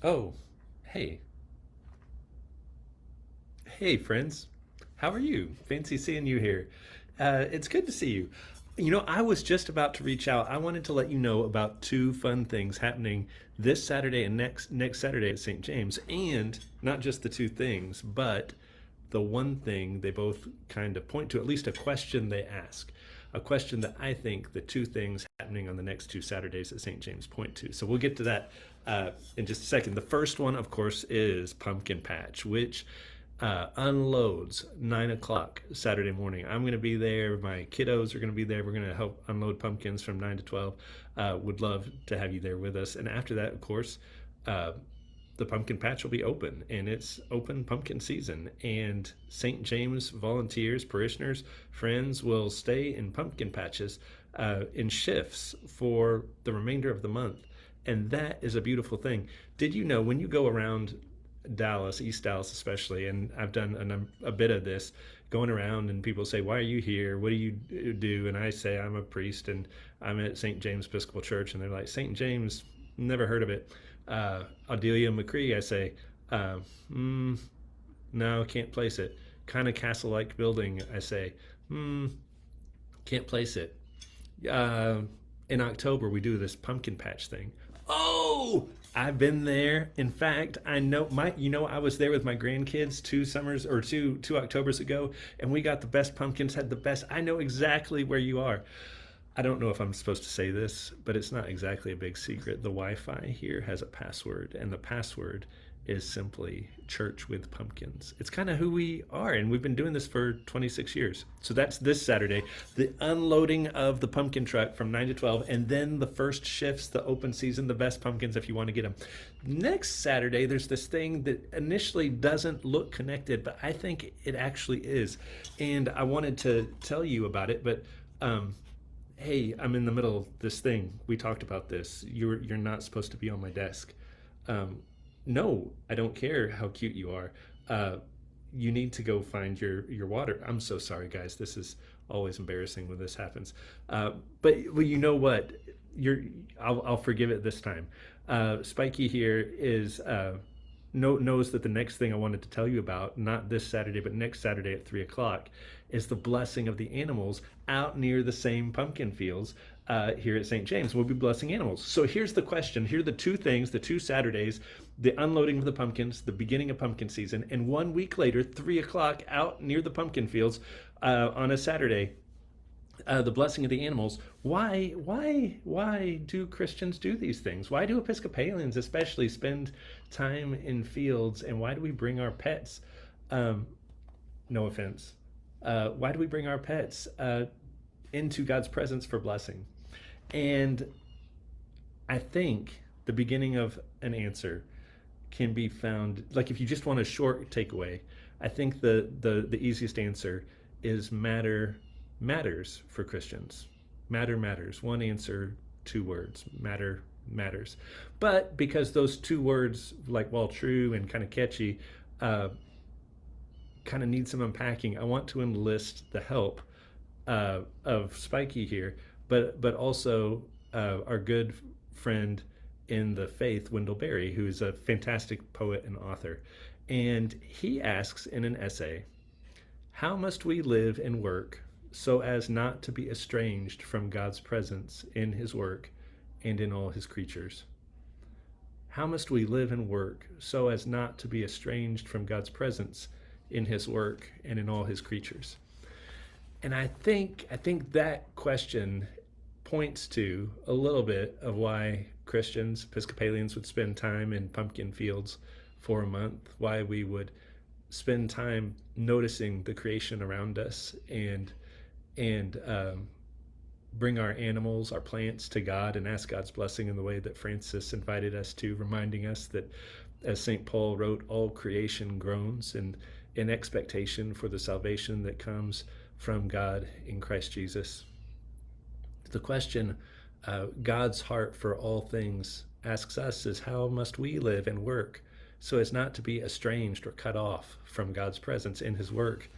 Oh, hey. Hey, friends. How are you? Fancy seeing you here. It's good to see you. I was just about to reach out. I wanted to let you know about two fun things happening this Saturday and next Saturday at St. James, and not just the two things, but the one thing they both kind of point to, at least a question they ask, a question that I think the two things happening on the next two Saturdays at St. James point to. So we'll get to that in just a second. The first one, of course, is Pumpkin Patch, which unloads 9 o'clock Saturday morning. I'm going to be there. My kiddos are going to be there. We're going to help unload pumpkins from 9 to 12. Would love to have you there with us. And after that, of course, uh, the pumpkin patch will be open, and it's open pumpkin season, and St. James volunteers, parishioners, friends will stay in pumpkin patches in shifts for the remainder of the month, and that is a beautiful thing. Did you know when you go around Dallas, East Dallas especially, and I've done a bit of this, going around and people say, "Why are you here? What do you do?" And I say, "I'm a priest and I'm at St. James Episcopal Church," and they're like, "St. James, never heard of it." Adelia McCree, I say, uh, mm, "No, can't place it." Kind of castle-like building, I say, "Can't place it." uh, in October we do this pumpkin patch thing. Oh, I've been there. In fact, I know I was there with my grandkids 2 summers or two Octobers ago, and we got the best pumpkins, had the best. I know exactly where you are. I don't know if I'm supposed to say this, but it's not exactly a big secret. The Wi-Fi here has a password, and the password is simply church with pumpkins. It's kind of who we are, and we've been doing this for 26 years. So that's this Saturday, the unloading of the pumpkin truck from 9 to 12, and then the first shifts, the open season, the best pumpkins if you want to get them. Next Saturday, there's this thing that initially doesn't look connected, but I think it actually is. And I wanted to tell you about it, but hey, I'm in the middle of this thing. We talked about this. You're not supposed to be on my desk. Um, no, I don't care how cute you are. Uh, you need to go find your water. I'm so sorry, guys. This is always embarrassing when this happens. But well, you know what? You're I'll forgive it this time. Spiky here is knows that the next thing I wanted to tell you about, not this Saturday, but next Saturday at 3 o'clock, is the blessing of the animals out near the same pumpkin fields here at St. James. We'll be blessing animals. So here's the question. Here are the two things, the two Saturdays: the unloading of the pumpkins, the beginning of pumpkin season, and 1 week later, 3 o'clock, out near the pumpkin fields on a Saturday, the blessing of the animals. Why do Christians do these things? Why do Episcopalians especially spend time in fields, and why do we bring our pets? Um, no offense. Why do we bring our pets into God's presence for blessing? And I think the beginning of an answer can be found, like if you just want a short takeaway, I think the easiest answer is matter matters for Christians. Matter matters. One answer, two words. Matter matters. But because those two words, like, while true and kind of catchy, uh, kind of need some unpacking, I want to enlist the help of Spiky here, but also our good friend in the faith, Wendell Berry, who's a fantastic poet and author. And he asks in an essay, "How must we live and work so as not to be estranged from God's presence in his work and in all his creatures?" How must we live and work so as not to be estranged from God's presence in his work and in all his creatures? And I think that question points to a little bit of why Christians, Episcopalians, would spend time in pumpkin fields for a month, why we would spend time noticing the creation around us, and bring our animals, our plants to God and ask God's blessing in the way that Francis invited us to, reminding us that, as St. Paul wrote, all creation groans in expectation for the salvation that comes from God in Christ Jesus. The question God's heart for all things asks us is, how must we live and work so as not to be estranged or cut off from God's presence in his work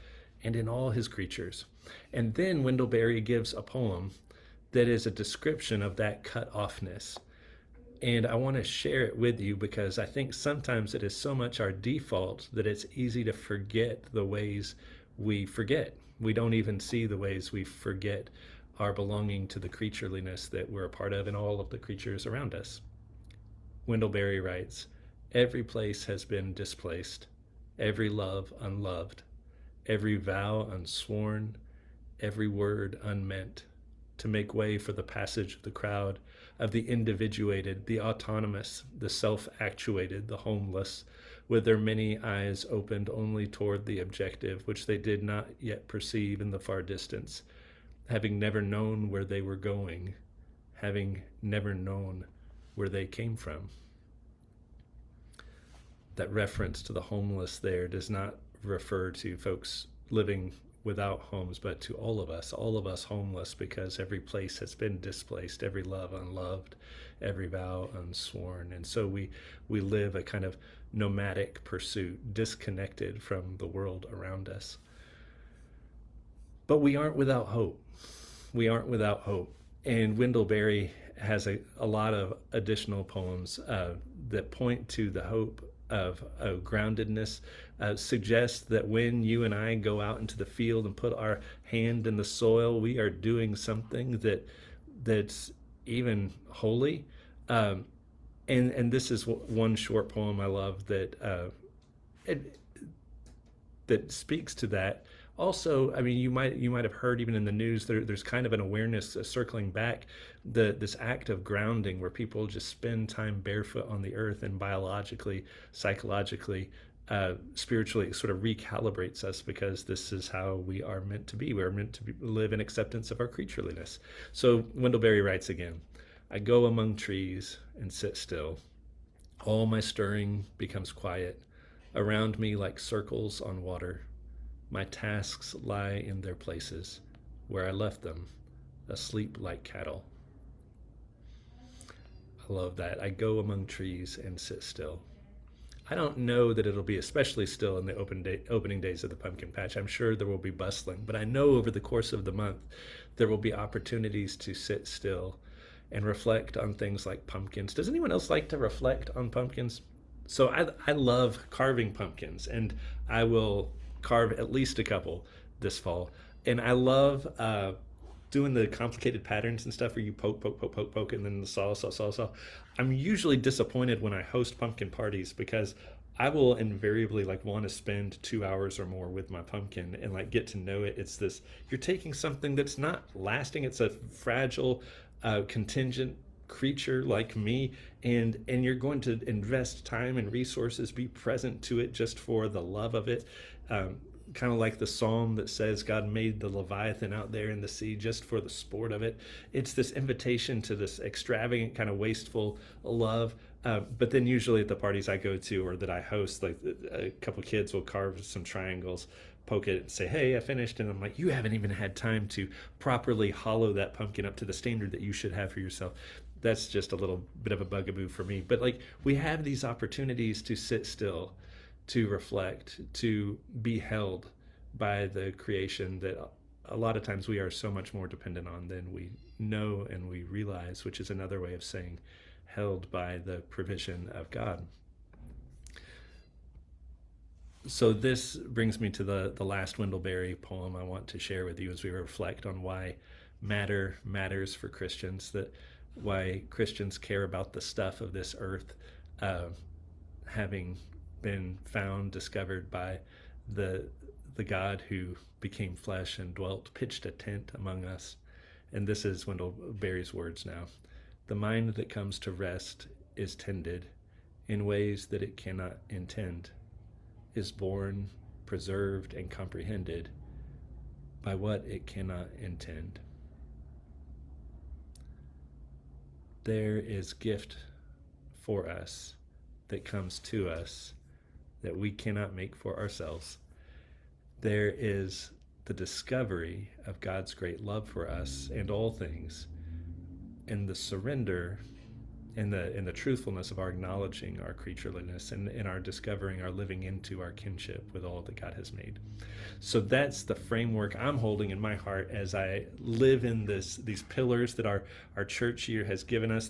and in all his creatures? And then Wendell Berry gives a poem that is a description of that cut offness. And I want to share it with you because I think sometimes it is so much our default that it's easy to forget the ways we forget. We don't even see the ways we forget our belonging to the creatureliness that we're a part of and all of the creatures around us. Wendell Berry writes, "Every place has been displaced, every love unloved, every vow unsworn, every word unmeant, to make way for the passage of the crowd, of the individuated, the autonomous, the self-actuated, the homeless, with their many eyes opened only toward the objective, which they did not yet perceive in the far distance, having never known where they were going, having never known where they came from." That reference to the homeless there does not refer to folks living without homes, but to all of us homeless, because every place has been displaced, every love unloved, every vow unsworn. And so we live a kind of nomadic pursuit, disconnected from the world around us. But we aren't without hope. We aren't without hope. And Wendell Berry has a lot of additional poems that point to the hope of groundedness, suggests that when you and I go out into the field and put our hand in the soil, we are doing something that's even holy. And this is one short poem I love that that speaks to that. Also, I mean, you might have heard even in the news there's kind of an awareness circling back this act of grounding where people just spend time barefoot on the earth, and biologically, psychologically, spiritually, it sort of recalibrates us, because this is how we are meant to be. We are meant to live in acceptance of our creatureliness. So Wendell Berry writes again, "I go among trees and sit still. All my stirring becomes quiet. Around me like circles on water. My tasks lie in their places, where I left them, asleep like cattle." I love that. I go among trees and sit still. I don't know that it'll be especially still in the opening days of the pumpkin patch. I'm sure there will be bustling, but I know over the course of the month there will be opportunities to sit still and reflect on things like pumpkins. Does anyone else like to reflect on pumpkins? So I love carving pumpkins, and I will carve at least a couple this fall. And I love doing the complicated patterns and stuff where you poke, and then the saw. I'm usually disappointed when I host pumpkin parties, because I will invariably like want to spend 2 hours or more with my pumpkin and like get to know it. It's this, you're taking something that's not lasting. It's a fragile, contingent creature like me, and you're going to invest time and resources, be present to it just for the love of it. Kind of like the psalm that says God made the Leviathan out there in the sea just for the sport of it. It's this invitation to this extravagant kind of wasteful love. But then usually at the parties I go to or that I host, like a couple kids will carve some triangles, poke it and say, "Hey, I finished." And I'm like, "You haven't even had time to properly hollow that pumpkin up to the standard that you should have for yourself." That's just a little bit of a bugaboo for me. But like, we have these opportunities to sit still, to reflect, to be held by the creation that a lot of times we are so much more dependent on than we know and we realize, which is another way of saying held by the provision of God. So this brings me to the last Wendell Berry poem I want to share with you as we reflect on why matter matters for Christians, that why Christians care about the stuff of this earth, having been found, discovered by the God who became flesh and dwelt, pitched a tent among us. And this is Wendell Berry's words now. "The mind that comes to rest is tended in ways that it cannot intend, is born, preserved, and comprehended by what it cannot intend. There is gift for us that comes to us that we cannot make for ourselves. There is the discovery of God's great love for us and all things, and the surrender in the truthfulness of our acknowledging our creatureliness and in our discovering our living into our kinship with all that God has made. So that's the framework I'm holding in my heart as I live in these pillars that our church year has given us.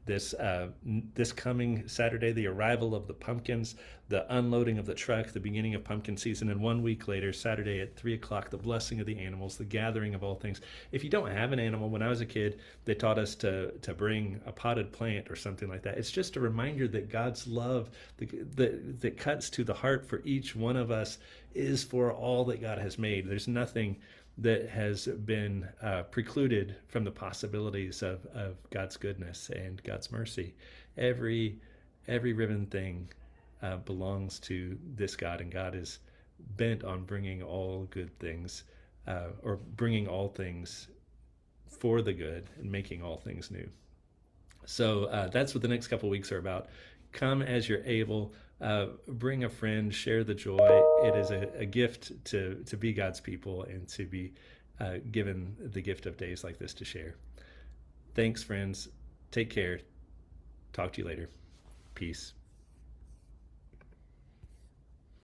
This coming Saturday, the arrival of the pumpkins, the unloading of the truck, the beginning of pumpkin season, and 1 week later, Saturday at 3 o'clock, the blessing of the animals, the gathering of all things. If you don't have an animal, when I was a kid, they taught us to bring a potted plant or something like that. It's just a reminder that God's love that cuts to the heart for each one of us is for all that God has made. There's nothing that has been precluded from the possibilities of God's goodness and God's mercy. Every riven thing belongs to this God, and God is bent on bringing all good things, or bringing all things for the good and making all things new. So that's what the next couple weeks are about. Come as you're able. Bring a friend, share the joy. It is a gift to be God's people and to be given the gift of days like this to share. Thanks, friends. Take care. Talk to you later. Peace.